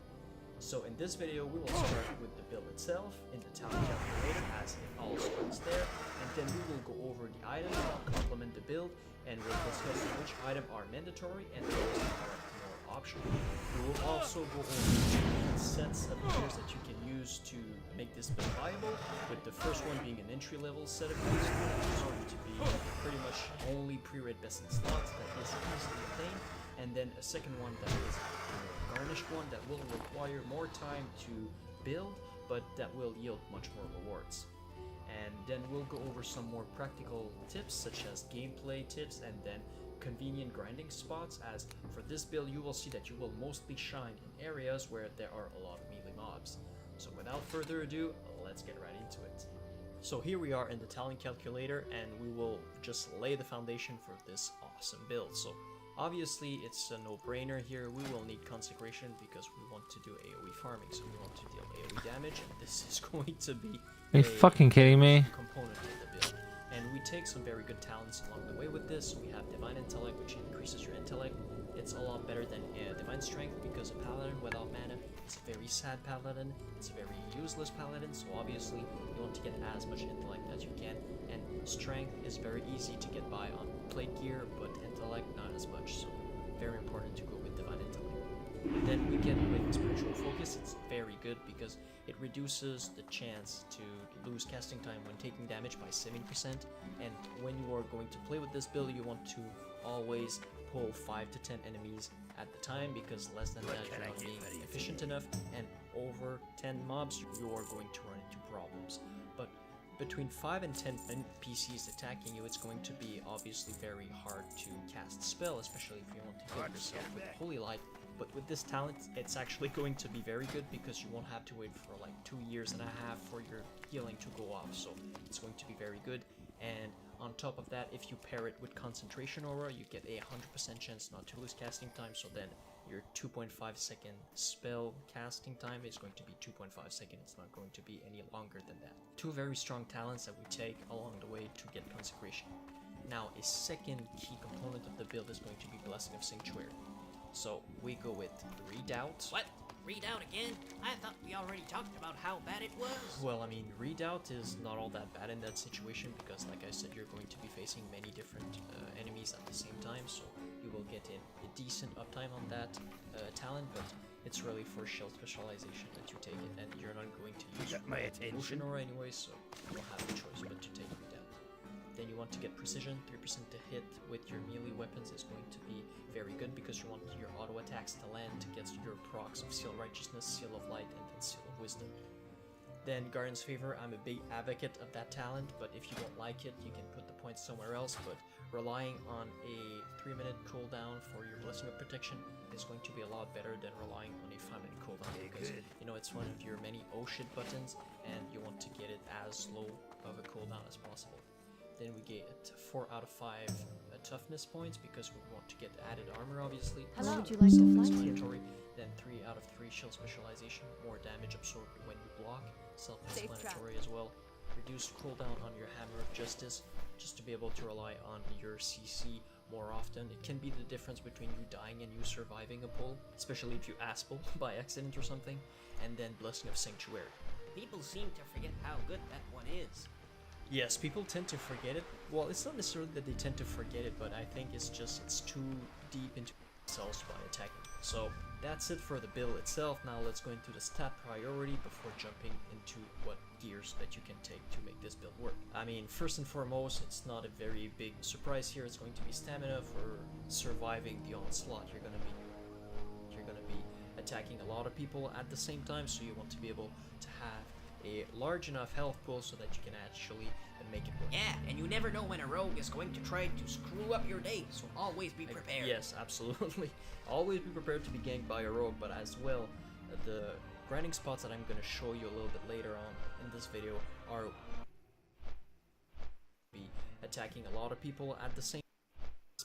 So in this video we will start with the build itself in the talent calculator as it all starts there, and then we will go over the items that complement the build, and we'll discuss which items are mandatory and those that are more optional. We will also go over different sets of gears that you can use to make this build viable, with the first one being an entry level set of gears that is going to be pretty much only pre-read best in slots that is easily obtained, and then a second one that is garnished one that will require more time to build, but that will yield much more rewards. And then we'll go over some more practical tips such as gameplay tips and then convenient grinding spots, as for this build you will see that you will mostly shine in areas where there are a lot of melee mobs. So without further ado, let's get right into it. So here we are in the talent calculator and we will just lay the foundation for this awesome build. So obviously, it's a no-brainer here. We will need consecration because we want to do AoE farming, so we want to deal AoE damage, and this is going to be Are you fucking kidding me? component of the build. And we take some very good talents along the way with this. We have Divine Intellect, which increases your intellect. It's a lot better than Divine Strength because a paladin without mana is a very sad paladin. It's a very useless paladin, so obviously you want to get as much intellect as you can. And Strength is very easy to get by on plate gear, but intellect not as much, so very important to go with Divine Intellect. Then we get with Spiritual Focus. It's very good because it reduces the chance to lose casting time when taking damage by 70%, and when you are going to play with this build you want to always pull 5 to 10 enemies at the time, because less than that you're not being efficient enough, and over 10 mobs you are going to run into problems. But between 5 and 10 NPCs attacking you, it's going to be obviously very hard to cast spell, especially if you want to heal yourself with Holy Light. But with this talent, it's actually going to be very good because you won't have to wait for like 2.5 years for your healing to go off, so it's going to be very good. And On top of that, if you pair it with Concentration Aura, you get a 100% chance not to lose casting time, so then your 2.5 second spell casting time is going to be 2.5 seconds, it's not going to be any longer than that. Two very strong talents that we take along the way to get Consecration. Now, a second key component of the build is going to be Blessing of Sanctuary. So, we go with Redoubt. What? Redoubt again? I thought we already talked about how bad it was. Well, I mean, Redoubt is not all that bad in that situation because, like I said, you're going to be facing many different enemies at the same time, so you will get in a decent uptime on that talent, but it's really for shield specialization that you take it, and you're not going to use my attention. Ocean Aura anyway, so you don't have a choice but to take Redoubt. Then you want to get Precision, 3% to hit with your melee weapons is going to be very good because you want your auto attacks to land to get your procs of Seal Righteousness, Seal of Light, and then Seal of Wisdom. Then Guardian's Favor, I'm a big advocate of that talent, but if you don't like it, you can put the points somewhere else, but relying on a 3-minute cooldown for your Blessing of Protection is going to be a lot better than relying on a 5-minute cooldown because, you know, it's one of your many shit buttons, and you want to get it as low of a cooldown as possible. Then we get 4 out of 5 toughness points because we want to get added armor, obviously. How long would you like to fly to? Self-explanatory. Then 3 out of 3 shield specialization, more damage absorbed when you block. Self-explanatory as well. Reduced cooldown on your Hammer of Justice, just to be able to rely on your CC more often. It can be the difference between you dying and you surviving a pull, especially if you ass-pull by accident or something. And then Blessing of Sanctuary. People seem to forget how good that one is. Yes, people tend to forget it. Well, it's not necessarily that they tend to forget it, but I think it's too deep into themselves by attacking. So that's it for the build itself. Now let's go into the stat priority before jumping into what gears that you can take to make this build work. I mean, first and foremost, it's not a very big surprise here. It's going to be stamina for surviving the onslaught. You're gonna be attacking a lot of people at the same time, so you want to be able to have a large enough health pool so that you can actually make it work. Yeah, and you never know when a rogue is going to try to screw up your day, so always be prepared. Yes, absolutely. Always be prepared to be ganked by a rogue, but as well, the grinding spots that I'm going to show you a little bit later on in this video are be attacking a lot of people at the same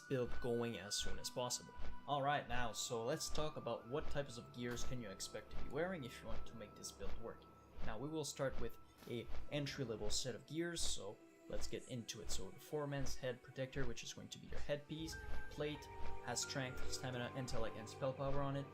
build going as soon as possible. Alright, now, so let's talk about what types of gears can you expect to be wearing if you want to make this build work. Now we will start with a entry-level set of gears, so let's get into it. So the 4-man's head protector, which is going to be your headpiece, plate, has strength, stamina, intellect, and spell power on it.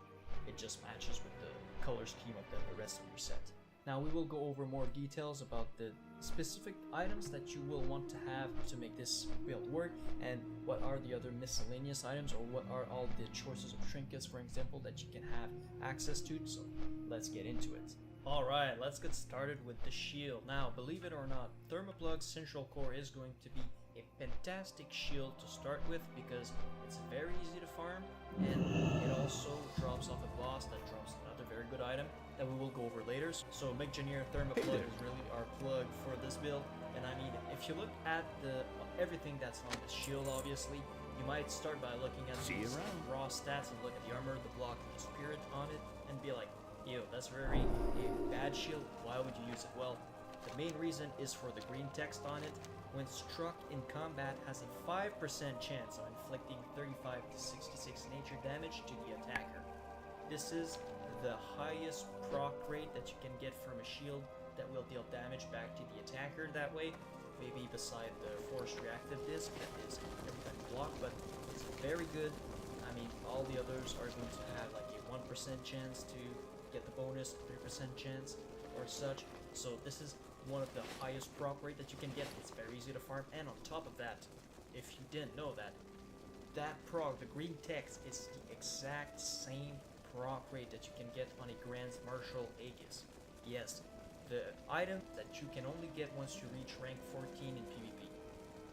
It just matches with the color scheme of the rest of your set. Now we will go over more details about the specific items that you will want to have to make this build work, and what are the other miscellaneous items, or what are all the choices of trinkets, for example, that you can have access to. So let's get into it. Alright, let's get started with the shield. Now, believe it or not, Thermoplug's Central Core is going to be a fantastic shield to start with because it's very easy to farm, and it also drops off a boss that drops another very good item that we will go over later. So McJennier Thermoplug is really our plug for this build, and I mean, if you look at everything that's on the shield, obviously, you might start by looking at the raw stats and look at the armor, the block, the spirit on it, and be like, yo, that's very a bad shield, why would you use it? Well, the main reason is for the green text on it. When struck in combat, has a 5% chance of inflicting 35 to 66 nature damage to the attacker. This is the highest proc rate that you can get from a shield that will deal damage back to the attacker that way. Maybe beside the forced reactive disc that is every time you block, but it's very good. I mean, all the others are going to have like a 1% chance to get the bonus, 3% chance or such. So this is one of the highest proc rate that you can get. It's very easy to farm, and on top of that, if you didn't know that, that proc, the green text, is the exact same proc rate that you can get on a Grand Marshal Aegis. Yes, the item that you can only get once you reach rank 14 in PvP.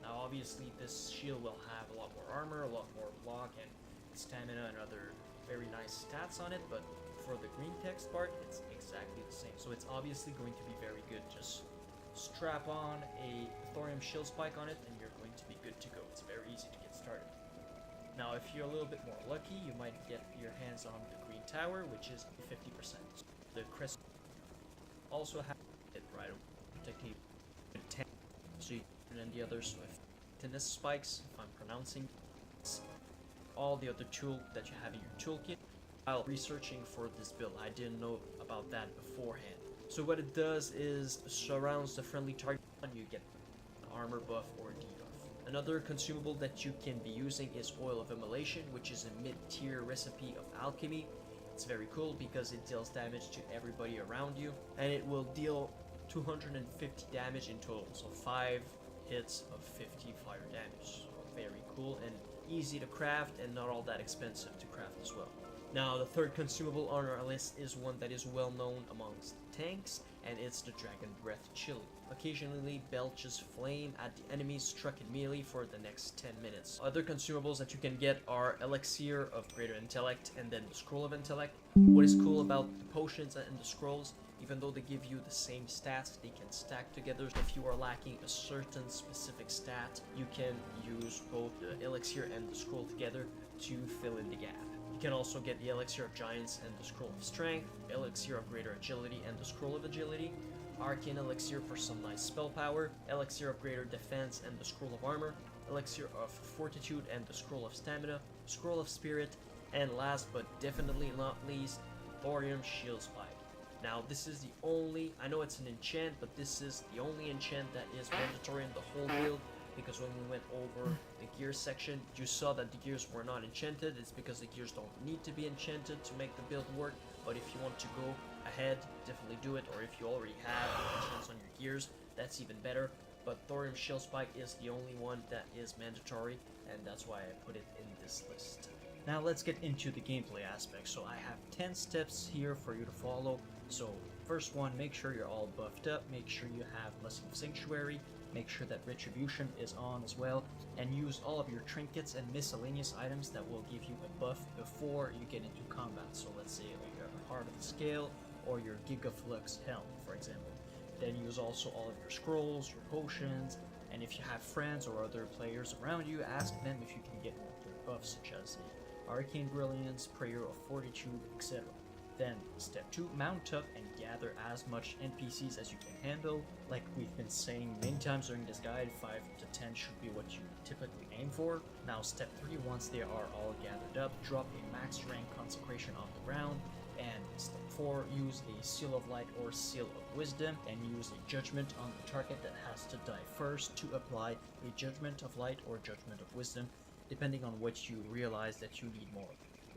Now obviously this shield will have a lot more armor, a lot more block and stamina and other very nice stats on it, but for the green text part, it's exactly the same. So it's obviously going to be very good. Just strap on a thorium shield spike on it and you're going to be good to go. It's very easy to get started. Now if you're a little bit more lucky, you might get your hands on the green tower, which is 50%. The crest also has it right away, protecting 10, so you, and then the others, so if Fitness Spikes, if I'm pronouncing all the other tool that you have in your toolkit. While researching for this build, I didn't know about that beforehand. So what it does is surrounds the friendly target and you get an armor buff or debuff. Another consumable that you can be using is Oil of Immolation, which is a mid-tier recipe of alchemy. It's very cool because it deals damage to everybody around you, and it will deal 250 damage in total, so 5 hits of 50 fire damage. So very cool and easy to craft and not all that expensive to craft as well. Now the third consumable on our list is one that is well known amongst tanks, and it's the Dragon Breath Chili. Occasionally belches flame at the enemies struck in melee for the next 10 minutes. Other consumables that you can get are Elixir of Greater Intellect and then the Scroll of Intellect. What is cool about the potions and the scrolls, even though they give you the same stats, they can stack together. If you are lacking a certain specific stat, you can use both the Elixir and the scroll together to fill in the gap. You can also get the Elixir of Giants and the Scroll of Strength, Elixir of Greater Agility and the Scroll of Agility, Arcane Elixir for some nice spell power, Elixir of Greater Defense and the Scroll of Armor, Elixir of Fortitude and the Scroll of Stamina, Scroll of Spirit, and last but definitely not least, Thorium Shield Spike. Now this is the only, I know it's an enchant, but this is the only enchant that is mandatory in the whole build, because when we went over the gears section, you saw that the gears were not enchanted. It's because the gears don't need to be enchanted to make the build work, but if you want to go ahead, definitely do it, or if you already have enchants on your gears, that's even better. But Thorium Shield Spike is the only one that is mandatory, and that's why I put it in this list. Now let's get into the gameplay aspect. So I have 10 steps here for you to follow. So first one, make sure you're all buffed up, make sure you have Blessing of Sanctuary, make sure that Retribution is on as well, and use all of your trinkets and miscellaneous items that will give you a buff before you get into combat. So let's say you have a Heart of the Scale or your Gigaflux Helm, for example. Then use also all of your scrolls, your potions, and if you have friends or other players around you, ask them if you can get more of their buffs, such as Arcane Brilliance, Prayer of Fortitude, etc. Then, step 2, mount up and gather as much NPCs as you can handle. Like we've been saying many times during this guide, 5 to 10 should be what you typically aim for. Now, step 3, once they are all gathered up, drop a max rank consecration on the ground. And step 4, use a Seal of Light or Seal of Wisdom, and use a Judgment on the target that has to die first to apply a Judgment of Light or Judgment of Wisdom, depending on which you realize that you need more.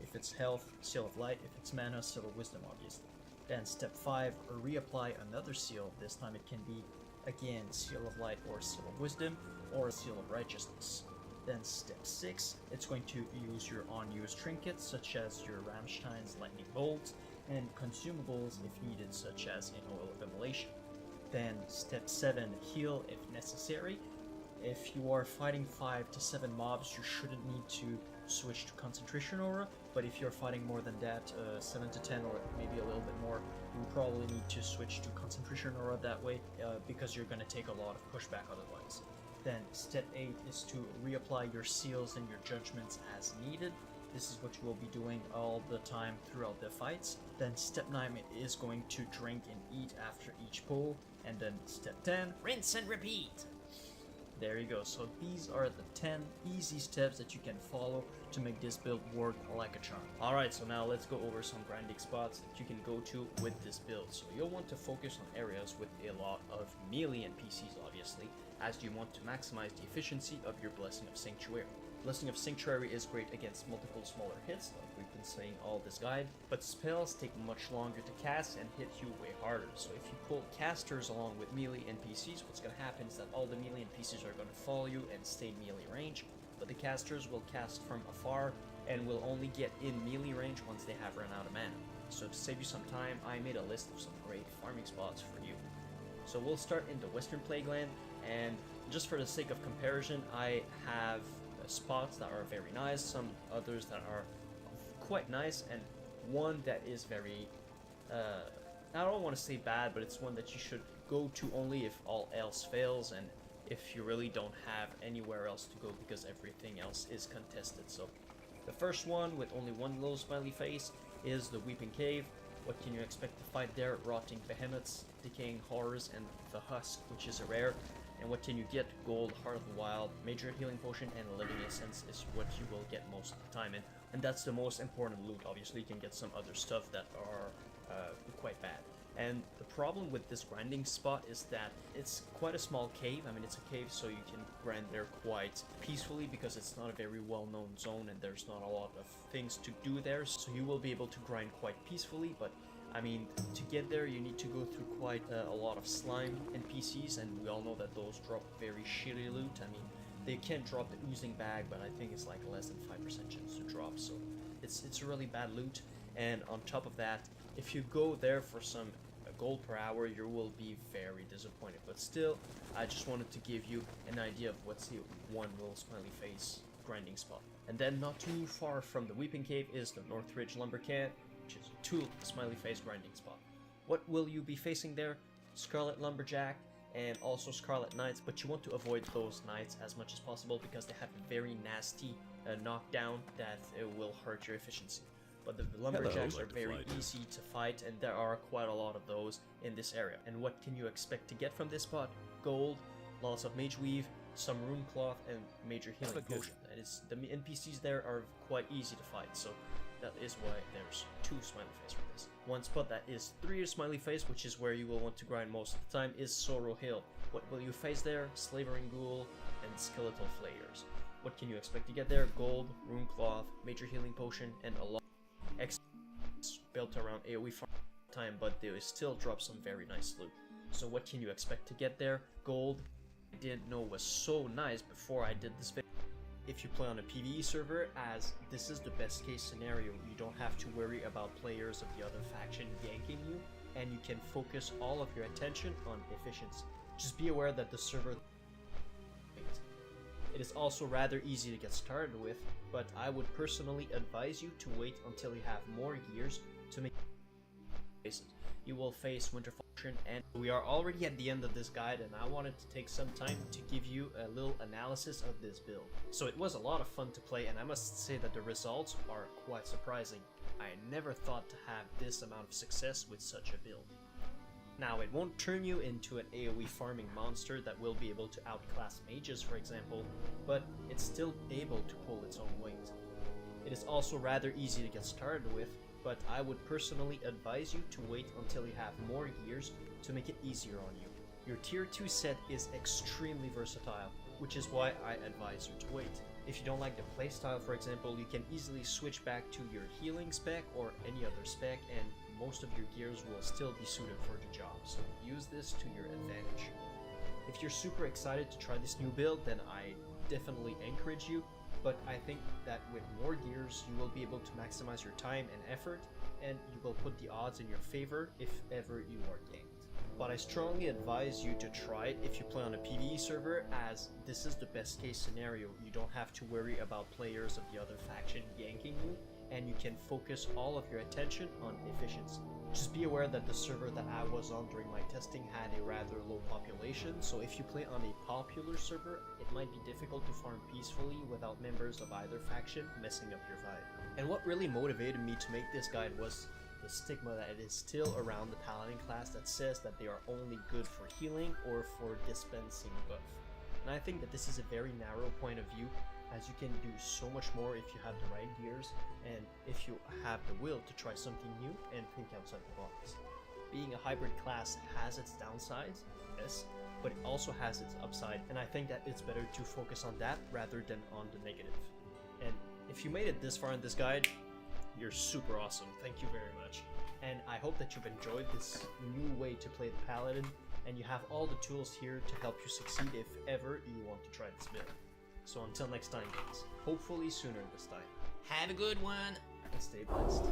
If it's health, Seal of Light. If it's mana, Seal of Wisdom, obviously. Then step 5, reapply another seal. This time it can be, again, Seal of Light or Seal of Wisdom, or Seal of Righteousness. Then step 6, it's going to use your unused trinkets, such as your Rammstein's Lightning Bolts, and consumables if needed, such as an Oil of Immolation. Then step 7, heal if necessary. If you are fighting 5 to 7 mobs, you shouldn't need to switch to Concentration Aura, but if you're fighting more than that, 7 to 10 or maybe a little bit more, you probably need to switch to Concentration Aura that way, because you're going to take a lot of pushback otherwise. Then step 8 is to reapply your seals and your judgments as needed. This is what you will be doing all the time throughout the fights. Then step 9 is going to drink and eat after each pull. And then step 10, rinse and repeat. There you go. So these are the 10 easy steps that you can follow to make this build work like a charm. Alright, so now let's go over some grinding spots that you can go to with this build. So you'll want to focus on areas with a lot of melee NPCs, obviously, as you want to maximize the efficiency of your Blessing of Sanctuary. Blessing of Sanctuary is great against multiple smaller hits, like we've been saying all this guide, but spells take much longer to cast and hit you way harder. So if you pull casters along with melee NPCs, what's going to happen is that all the melee NPCs are going to follow you and stay in melee range, but the casters will cast from afar and will only get in melee range once they have run out of mana. So to save you some time, I made a list of some great farming spots for you. So we'll start in the Western Plagueland, and just for the sake of comparison, I have spots that are very nice, some others that are quite nice, and one that is very, I don't want to say bad, but it's one that you should go to only if all else fails, and if you really don't have anywhere else to go because everything else is contested. So the first one, with only one little smiley face, is the Weeping Cave. What can you expect to fight there? Rotting behemoths, decaying horrors, and the husk, which is a rare. And what can you get? Gold, Heart of the Wild, Major Healing Potion, and Living Essence is what you will get most of the time. And that's the most important loot. Obviously, you can get some other stuff that are quite bad. And the problem with this grinding spot is that it's quite a small cave. I mean, it's a cave, so you can grind there quite peacefully because it's not a very well-known zone and there's not a lot of things to do there. So you will be able to grind quite peacefully, but I mean, to get there, you need to go through quite a lot of slime NPCs, and we all know that those drop very shitty loot. I mean, they can drop the oozing bag, but I think it's like less than 5% chance to drop, so it's really bad loot. And on top of that, if you go there for some gold per hour, you will be very disappointed. But still, I just wanted to give you an idea of what's the one little smiley face grinding spot. And then not too far from the Weeping Cave is the Northridge Lumber Camp, which is a 2 smiley face grinding spot. What will you be facing there? Scarlet Lumberjack and also Scarlet Knights, but you want to avoid those Knights as much as possible because they have a very nasty knockdown that will hurt your efficiency. But the Lumberjacks are very easy to fight, and there are quite a lot of those in this area. And what can you expect to get from this spot? Gold, lots of Mage Weave, some Rune Cloth, and Major Healing Potion. And the NPCs there are quite easy to fight, so that is why there's 2 smiley face for this. One spot that is 3 smiley face, which is where you will want to grind most of the time, is Sorrow Hill. What will you face there? Slavering Ghoul and Skeletal Flayers. What can you expect to get there? Gold, Rune Cloth, Major Healing Potion, and a lot of X built around AoE farm time, but they will still drop some very nice loot. So what can you expect to get there? Gold, I didn't know was so nice before I did this video. If you play on a PvE server, as this is the best case scenario, you don't have to worry about players of the other faction ganking you, and you can focus all of your attention on efficiency. Just be aware that the server... It is also rather easy to get started with, but I would personally advise you to wait until you have more gears to make it. You will face Winterfall, and we are already at the end of this guide, and I wanted to take some time to give you a little analysis of this build. So it was a lot of fun to play, and I must say that the results are quite surprising. I never thought to have this amount of success with such a build. Now, it won't turn you into an AoE farming monster that will be able to outclass mages, for example, but it's still able to pull its own weight. It is also rather easy to get started with, but I would personally advise you to wait until you have more gears to make it easier on you. Your tier 2 set is extremely versatile, which is why I advise you to wait. If you don't like the playstyle, for example, you can easily switch back to your healing spec or any other spec, and most of your gears will still be suited for the job, so use this to your advantage. If you're super excited to try this new build, then I definitely encourage you, but I think that with more gears, you will be able to maximize your time and effort, and you will put the odds in your favor if ever you are ganked. But I strongly advise you to try it if you play on a PvE server, as this is the best case scenario. You don't have to worry about players of the other faction ganking you, and you can focus all of your attention on efficiency. Just be aware that the server that I was on during my testing had a rather low population, so if you play on a popular server, it might be difficult to farm peacefully without members of either faction messing up your vibe. And what really motivated me to make this guide was the stigma that is still around the Paladin class that says that they are only good for healing or for dispensing buff. And I think that this is a very narrow point of view, as you can do so much more if you have the right gears and if you have the will to try something new and think outside the box. Being a hybrid class has its downsides, yes, but it also has its upside, and I think that it's better to focus on that rather than on the negative. And if you made it this far in this guide, you're super awesome. Thank you very much. And I hope that you've enjoyed this new way to play the Paladin, and you have all the tools here to help you succeed if ever you want to try this build. So until next time, guys, hopefully sooner this time. Have a good one. And stay blessed.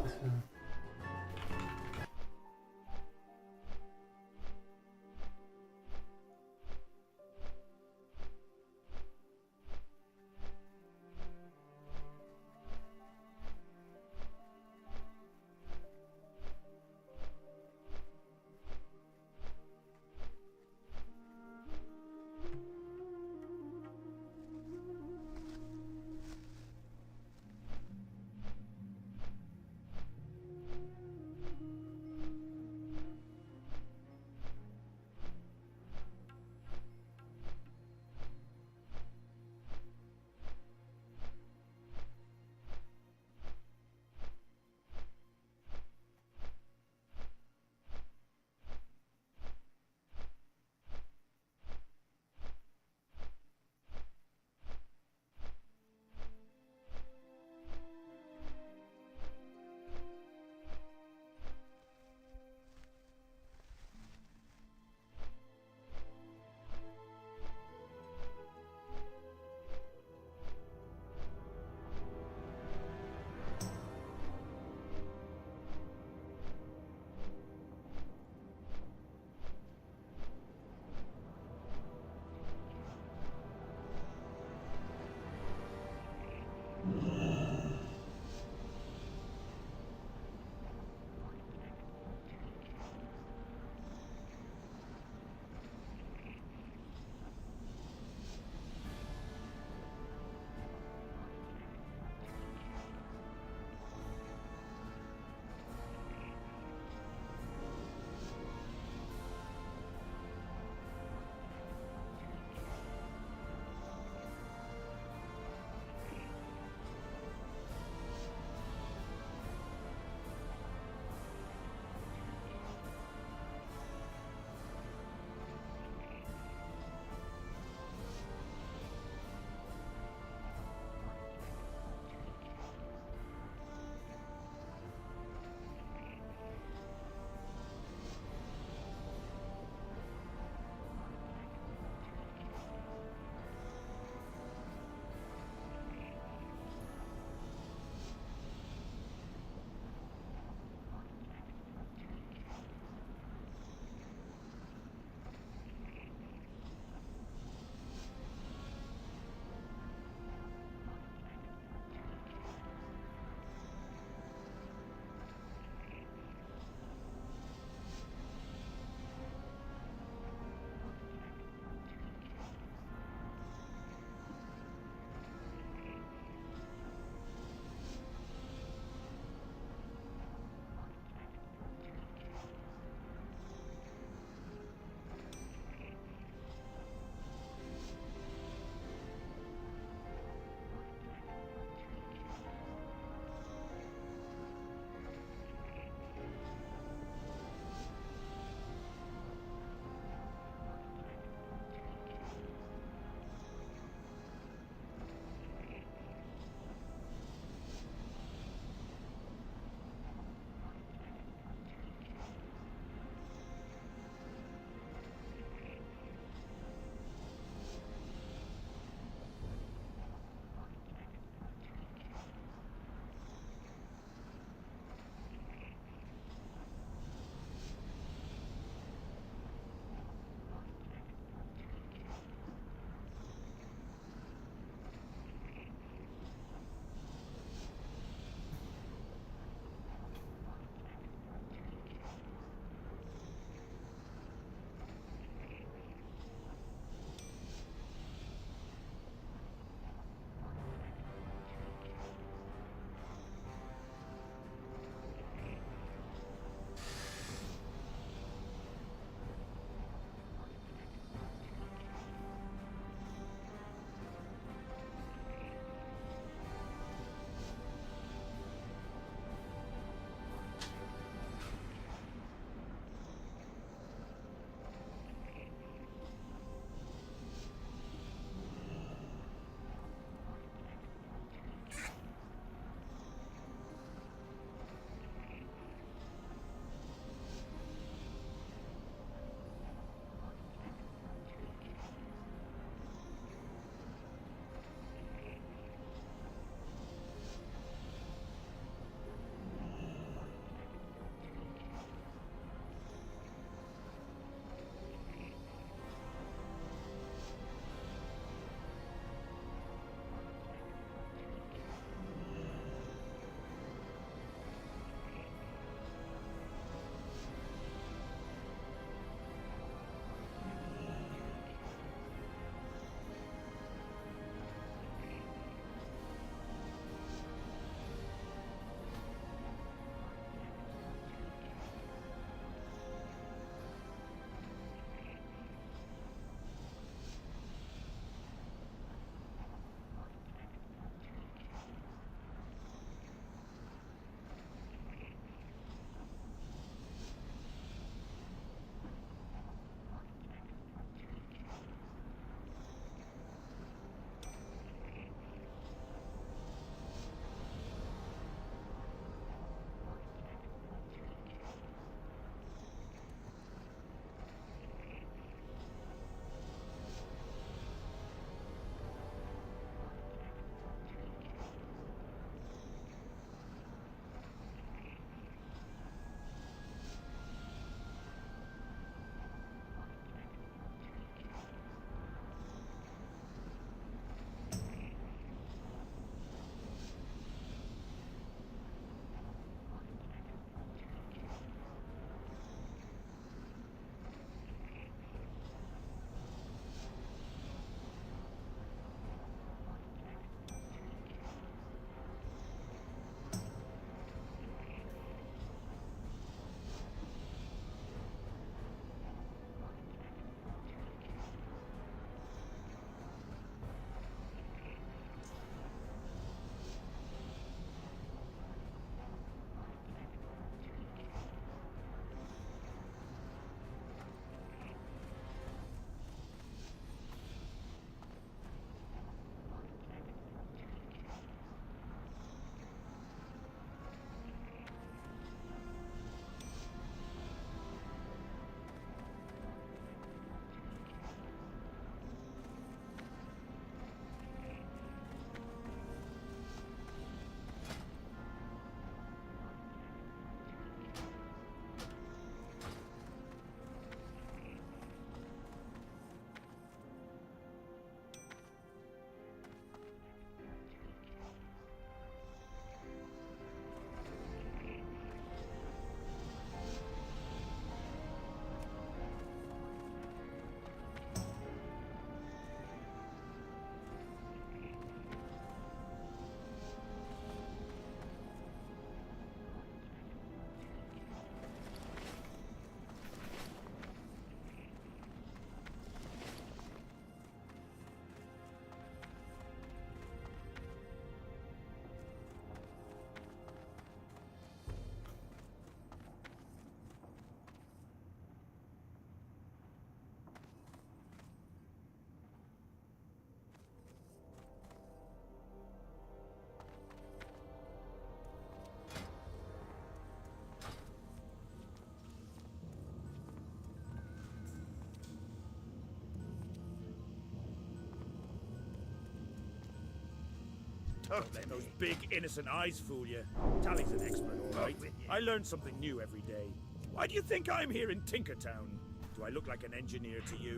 Don't let those big innocent eyes fool you. Tally's an expert, all right. I learn something new every day. Why do you think I'm here in Tinkertown? Do I look like an engineer to you?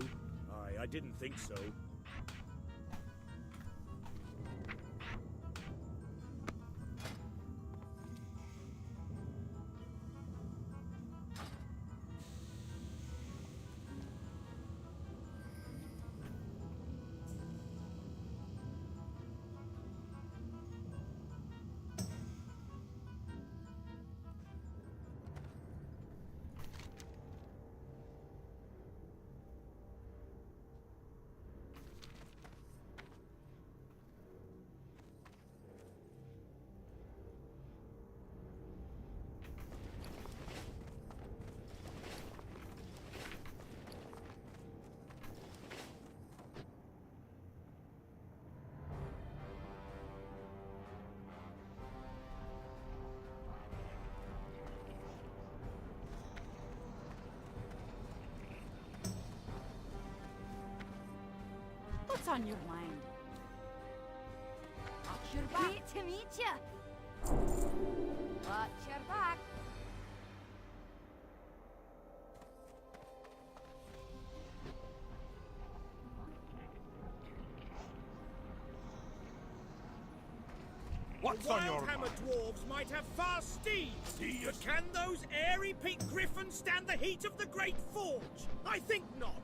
I didn't think so. What's on your mind? Watch your back. Great to meet you. Watch your back. What's on your Wildhammer dwarves might have fast steeds, but can those airy pink griffins stand the heat of the Great Forge? I think not.